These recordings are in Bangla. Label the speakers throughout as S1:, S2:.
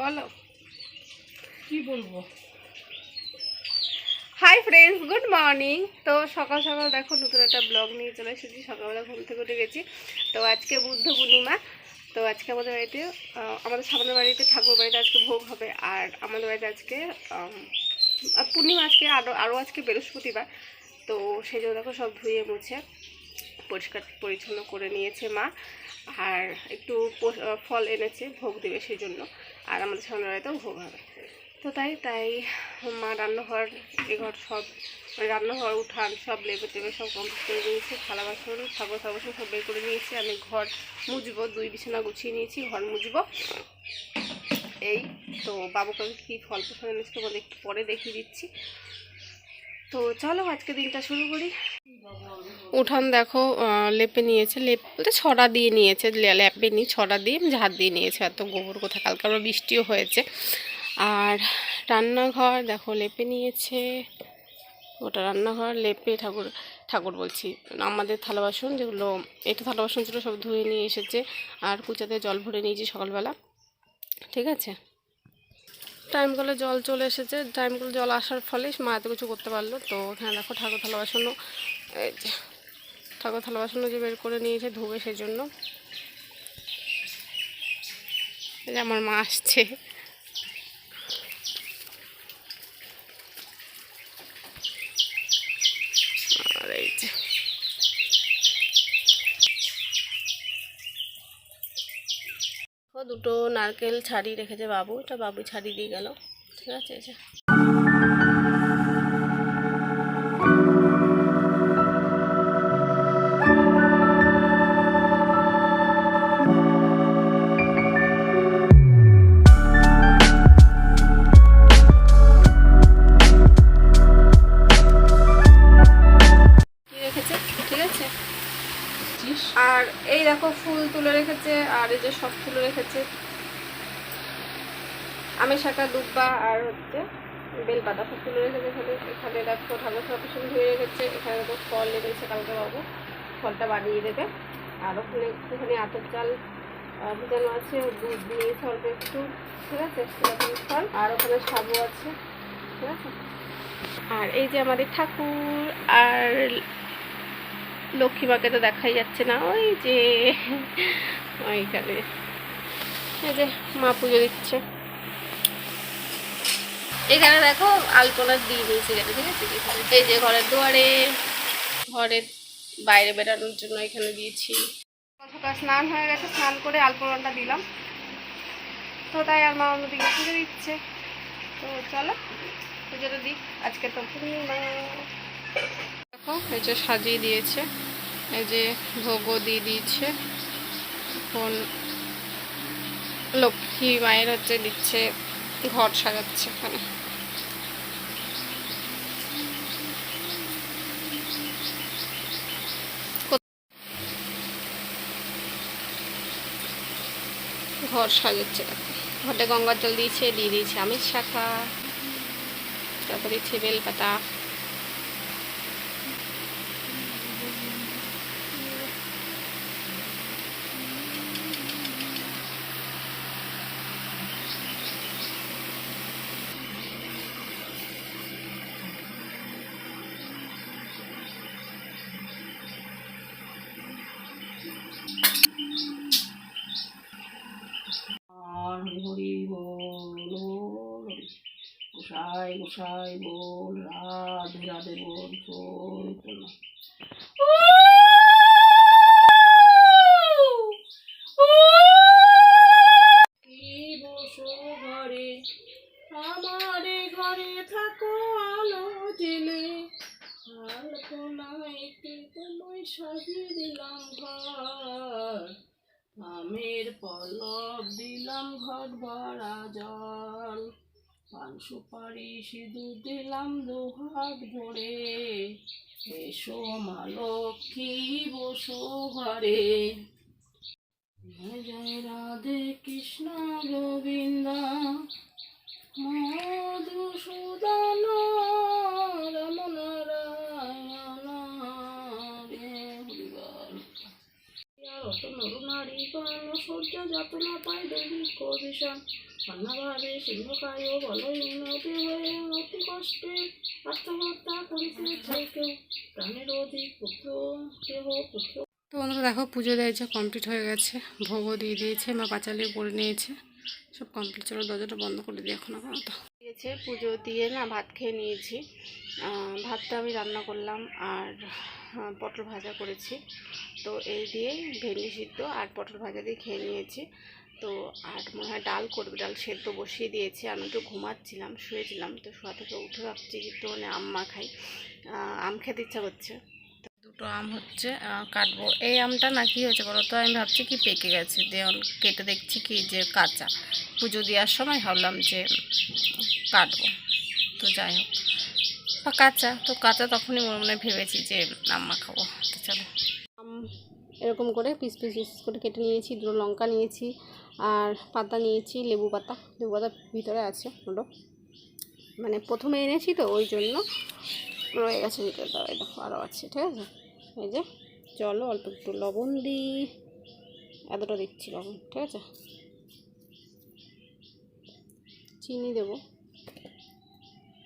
S1: বলো কি বলবো। Hi friends, good morning. তো সকাল সকাল দেখো নতুন একটা ব্লগ নিয়ে চলে এসেছি। সকালবেলা ঘুম থেকে উঠে গেছি। তো আজকে বুদ্ধ পূর্ণিমা। তো আজকে আমাদের বাড়িতে আমাদের সামনের বাড়িতে ঠাকুর বাড়িতে আজকে ভোগ হবে। আর আমাদের বাড়িতে আজকে পূর্ণিমা আজকে আরও আজকে বৃহস্পতিবার। তো সেই জন্য দেখো সব ধুয়ে মুছে পরিষ্কার পরিচ্ছন্ন করে নিয়েছে মা। আর একটু ফল এনেছে ভোগ দেবে সেই জন্য। আর আমাদের সামনের বাড়িতেও ভোগ হবে। তো তাই মা রান্নাঘর এঘর সব রান্নাঘর উঠান সব লেবে টেবে সব কমপ্লিট করে নিয়েছে। থালা বাসন ঠাকুর বাসন সব বের করে নিয়েছি। আমি ঘর মুছবো, 2 বিছানা গুছিয়ে নিয়েছি, ঘর মুছবো। এই তো বাবুকে আমি কী ফল পছন্দ এনেছি তোমাদের একটু পরে দেখিয়ে দিচ্ছি। তো চলো আজকে দিনটা শুরু করি। উঠান দেখো লেপে নিয়েছে, লেপ বলতে ছড়া দিয়ে নিয়েছে, লেপে নি ছড়া দিয়ে ঝাড় দিয়ে নিয়েছে। এত গোবর কোথায়, কালকে আবার বৃষ্টিও হয়েছে। আর রান্নাঘর দেখো লেপে নিয়েছে, ওটা রান্নাঘর লেপে ঠাকুর বলছি আমাদের থালা বাসন যেগুলো এটা থালা বাসন ছিল সব ধুয়ে নিয়ে এসেছে। আর কুচাতে জল ভরে নিয়েছি সকালবেলা, ঠিক আছে। টাইম কলে জল চলে এসেছে, টাইম কলে জল আসার ফলে মা এত কিছু করতে পারলো। তো এখানে দেখো ঠাকুর থালা বাসনও এই যে ঠাকুর থালা বাসনও যে বের করে নিয়েছে ধুবে সেই জন্য। এই যে আমার মা আসছে। আর এই যে দুটো নারকেল ছাড়িয়ে রেখেছে বাবু, এটা বাবু ছাড়িয়ে দিয়ে গেল, ঠিক আছে। এই যে আর এই দেখো ফুল তুলে রেখেছে। আর এই যে সব তুলে রেখেছে, আমের শাখা দুব্বা আর হচ্ছে বেলপাতা সব তুলে রেখেছে। এখানে দেখো ঠাকুর সব ধুয়ে রেখেছে। এখানে দেখো ফল এনেছে কালকে বাবু, ফলটা বানিয়ে দেবে। আর ওখানে একটুখানি আতর চাল ভিজানো আছে, দুধ নিয়েছে অল্প একটু, ঠিক আছে, ফল। আর ওখানে সাবু আছে, ঠিক আছে। আর এই যে আমাদের ঠাকুর। আর লক্ষ্মীমাকে তো দেখাই যাচ্ছে না, ওই যে ওইখানে এই যে মা পুজো দিচ্ছে। এখানে দেখো আলপনা দিয়ে নিয়েছে, ঠিক আছে। এই যে ঘরের দুয়ারে, ঘরের বাইরে বেরানোর জন্য এখানে দিয়েছি। সকাল স্নান হয়ে গেছে, স্নান করে আলপনাটা দিলাম। তো তাই আর মা অন্যদিকে পুজো দিচ্ছে। তো চলো পুজোটা দিই, আজকে তো পূর্ণিমা। দেখো এই যে সাজিয়ে দিয়েছে, এই যে ভোগও দিয়ে দিয়েছে। এখন লক্ষ্মী মায়ের হচ্ছে দিচ্ছে, ঘর সাজাচ্ছে এখানে। ঘর সাজাচ্ছে দেখো, ঘরটা গঙ্গার জল দিয়ে দিয়েছে আমের শাখা, তারপর দিচ্ছে বেলপাতা। হরি বল, গোসাই গোসাই বল, রাধে রাধে বল, চৈতন্য। ঘরে আমারে ঘরে থাকো আলো জেলে, আলপনায় তোমায় সাজিয়ে দিলাম ঘর, আমের পলব দিলাম ঘট ভরা জল, পান সুপারি সিঁদুর দিলাম দুহাত ভরে, এসো মা লক্ষ্মী বসো ঘরে। জয় রাধে কৃষ্ণ গোবিন্দ মধুসূদন রমন নারায়ণ নর নারী গণ সূর্য যত না পায় দৈহিক ভীষণ,
S2: অন্যভাবে সিংহকায় বলয় উন্নতি হয়ে অতি কষ্টে আত্মহত্যা করিতে চাই কেউ প্রাণের অধিক পুত্র কেহ পুত্র।
S1: তো বন্ধুরা দেখো পুজো দিয়েছে, কমপ্লিট হয়ে গেছে, ভোগও দিয়ে দিয়েছে, মা পাঁচালিও পরে নিয়েছে, সব কমপ্লিট। চলো দরজাটা বন্ধ করে দিই এখন আপাতত। দিয়েছে পুজো দিয়ে না ভাত খেয়ে নিয়েছি। ভাতটা আমি রান্না করলাম আর পটল ভাজা করেছি। তো এই দিয়ে ভেন্ডি সিদ্ধ আর পটল ভাজা দিয়ে খেয়ে নিয়েছি। তো আর মনে হয় ডাল করবে, ডাল সেদ্ধ বসিয়ে দিয়েছি। আমি একটু ঘুমাচ্ছিলাম, শুয়েছিলাম, তো শোয়া থেকে উঠে ভাবছি একটু মানে আম মাখাই, আম খেতে ইচ্ছা করছে। দুটো আম হচ্ছে কাটবো। এই আমটা না কি হয়েছে বলো তো, আমি ভাবছি কি পেকে গেছে, দিয়ে কেটে দেখছি কি যে কাঁচা। পুজো দেওয়ার সময় ভাবলাম যে কাটবো, তো যাই হোক কাঁচা, তো কাঁচা তখনই মনে ভেবেছি যে আম মাখাবো। তো চলো আম এরকম করে পিস পিস পিস করে কেটে নিয়েছি, দুটো লঙ্কা নিয়েছি আর পাতা নিয়েছি, লেবু পাতা ভিতরে আছে ওটা, মানে প্রথমে এনেছি তো ওই জন্য রয়ে গেছে ভিতরে। দাঁড়াই দেখো আরও আছে, ঠিক আছে। এই যে চলো অল্প একটু লবণ দিই, এতটা দিচ্ছি লবণ, ঠিক আছে। চিনি দেব,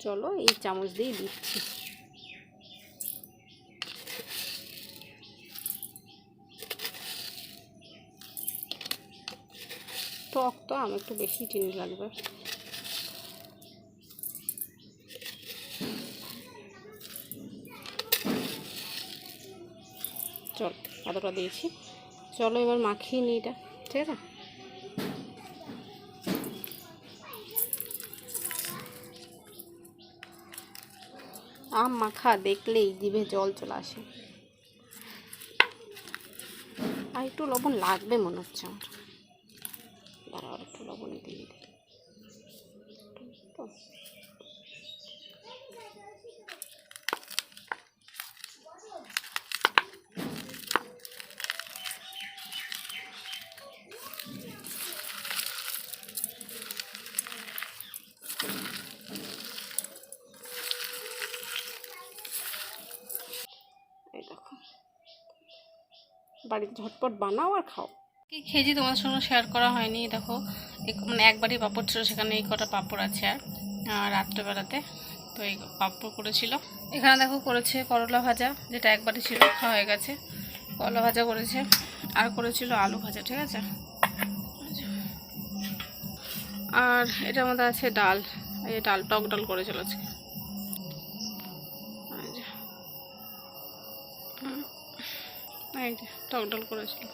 S1: চলো এই চামচ দিয়ে দিচ্ছি। টক তো আম একটু বেশি চিনি লাগবে। চল এতটা দিয়েছি, চলো এবার মাখিয়ে নিই এটা, ঠিক আছে। আম মাখা দেখলেই জিভে জল চলে আসে। আর একটু লবণ লাগবে মনে হচ্ছে আমার, দাঁড়াও আর একটু লবণ দিয়ে দিই। এই দেখো, বাড়িতে ঝটপট বানাও আর খাও। কি খেয়েছি তোমার সঙ্গে শেয়ার করা হয়নি। দেখো মানে একবারই পাঁপড় ছিল, সেখানে এই কটা পাঁপড় আছে। আর রাত্রেবেলাতে তো এই পাঁপড় করেছিল। এখানে দেখো করেছে করলা ভাজা, যেটা একবারই ছিল, খাওয়া হয়ে গেছে। করলা ভাজা করেছে আর করেছিল আলু ভাজা, ঠিক আছে। আর এটার মধ্যে আছে ডাল, এই ডাল টক ডাল করেছিল আজকে। এই যে টক ডাল করেছিল।